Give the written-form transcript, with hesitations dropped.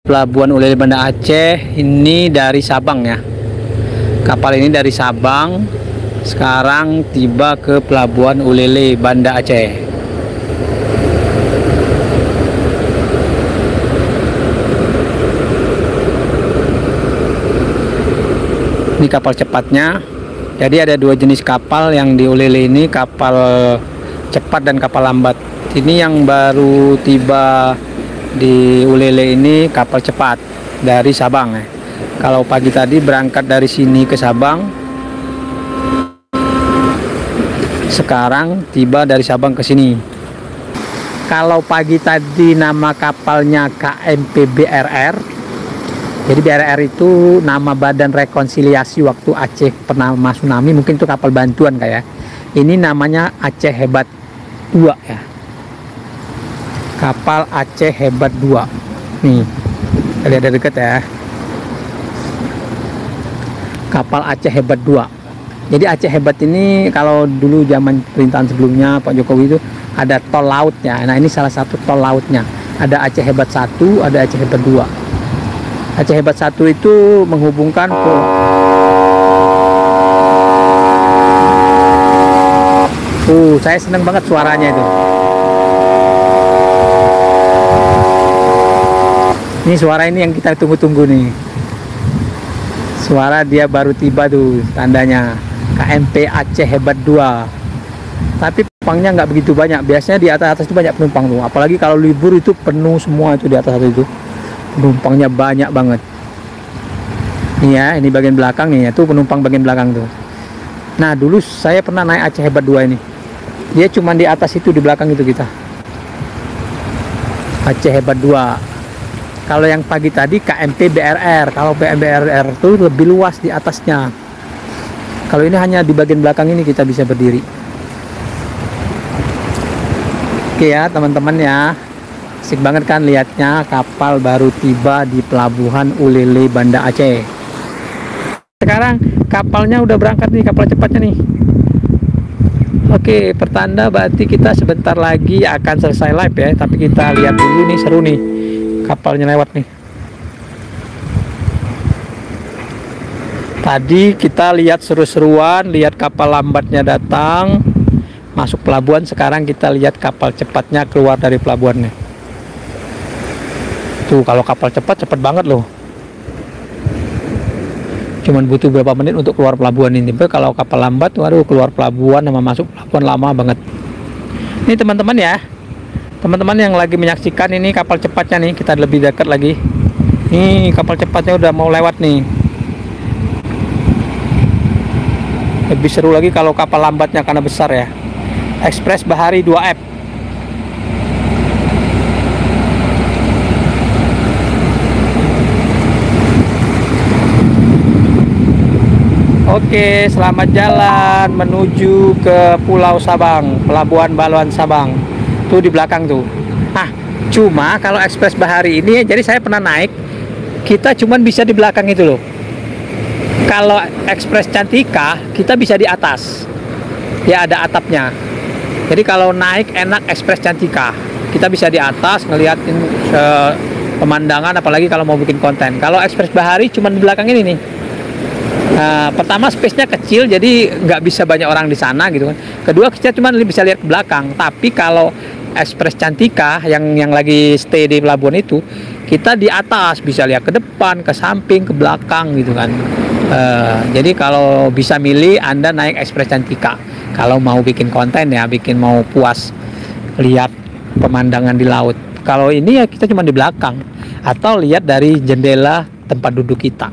Pelabuhan Ulele Banda Aceh ini dari Sabang ya. Kapal ini dari Sabang sekarang tiba ke Pelabuhan Ulele Banda Aceh. Ini kapal cepatnya. Jadi ada dua jenis kapal yang di Ulele ini, kapal cepat dan kapal lambat. Ini yang baru tiba di Ulele ini kapal cepat dari Sabang ya. Kalau pagi tadi berangkat dari sini ke Sabang, sekarang tiba dari Sabang ke sini. Kalau pagi tadi nama kapalnya KMP BRR. Jadi BRR itu nama Badan Rekonsiliasi waktu Aceh pernah tsunami, mungkin itu kapal bantuan kayak. Ini namanya Aceh Hebat 2 ya. Kapal Aceh Hebat 2 nih, lihat dari dekat ya, kapal Aceh Hebat 2. Jadi Aceh Hebat ini kalau dulu zaman pemerintahan sebelumnya Pak Jokowi itu ada tol lautnya. Nah ini salah satu tol lautnya, ada Aceh Hebat 1, ada Aceh Hebat 2. Aceh Hebat 1 itu menghubungkan ke saya seneng banget suaranya itu. Ini suara ini yang kita tunggu-tunggu nih. Suara dia baru tiba tuh, tandanya KMP Aceh Hebat 2. Tapi penumpangnya nggak begitu banyak. Biasanya di atas itu banyak penumpang tuh. Apalagi kalau libur itu penuh semua itu di atas itu. Penumpangnya banyak banget. Nih ya, ini bagian belakang nih, itu penumpang bagian belakang tuh. Nah dulu saya pernah naik Aceh Hebat 2 ini. Dia cuma di atas itu, di belakang itu kita. Aceh Hebat 2. Kalau yang pagi tadi KMP BRR. Kalau BRR itu lebih luas di atasnya. Kalau ini hanya di bagian belakang ini kita bisa berdiri. Oke ya teman-teman ya. Asik banget kan lihatnya, kapal baru tiba di Pelabuhan Ulele Banda Aceh. Sekarang kapalnya udah berangkat nih, kapal cepatnya nih. Oke, pertanda berarti kita sebentar lagi akan selesai live ya. Tapi kita lihat dulu nih, seru nih. Kapalnya lewat nih. Tadi kita lihat seru-seruan, lihat kapal lambatnya datang masuk pelabuhan. Sekarang kita lihat kapal cepatnya keluar dari pelabuhannya. Tuh kalau kapal cepat banget loh. Cuman butuh berapa menit untuk keluar pelabuhan ini. Tapi kalau kapal lambat, waduh, keluar pelabuhan sama masuk pelabuhan lama banget. Ini teman-teman ya. Teman-teman yang lagi menyaksikan ini kapal cepatnya nih, kita lebih dekat lagi. Nih kapal cepatnya udah mau lewat nih. Lebih seru lagi kalau kapal lambatnya karena besar ya. Express Bahari 2F. Oke, selamat jalan menuju ke Pulau Sabang, Pelabuhan Baluan Sabang. Tuh di belakang tuh. Nah, cuma kalau Express Bahari ini, jadi saya pernah naik, kita cuman bisa di belakang itu loh. Kalau Express Cantika, kita bisa di atas. Ya ada atapnya. Jadi kalau naik enak Express Cantika. Kita bisa di atas ngeliatin pemandangan, apalagi kalau mau bikin konten. Kalau Express Bahari cuman di belakang ini nih. Pertama space-nya kecil, jadi nggak bisa banyak orang di sana gitu kan. Kedua kita cuma bisa lihat ke belakang. Tapi kalau Express Cantika yang lagi stay di pelabuhan itu, kita di atas bisa lihat ke depan, ke samping, ke belakang gitu kan. Jadi kalau bisa milih, Anda naik Express Cantika kalau mau bikin konten ya, mau puas lihat pemandangan di laut. Kalau ini ya kita cuma di belakang atau lihat dari jendela tempat duduk kita.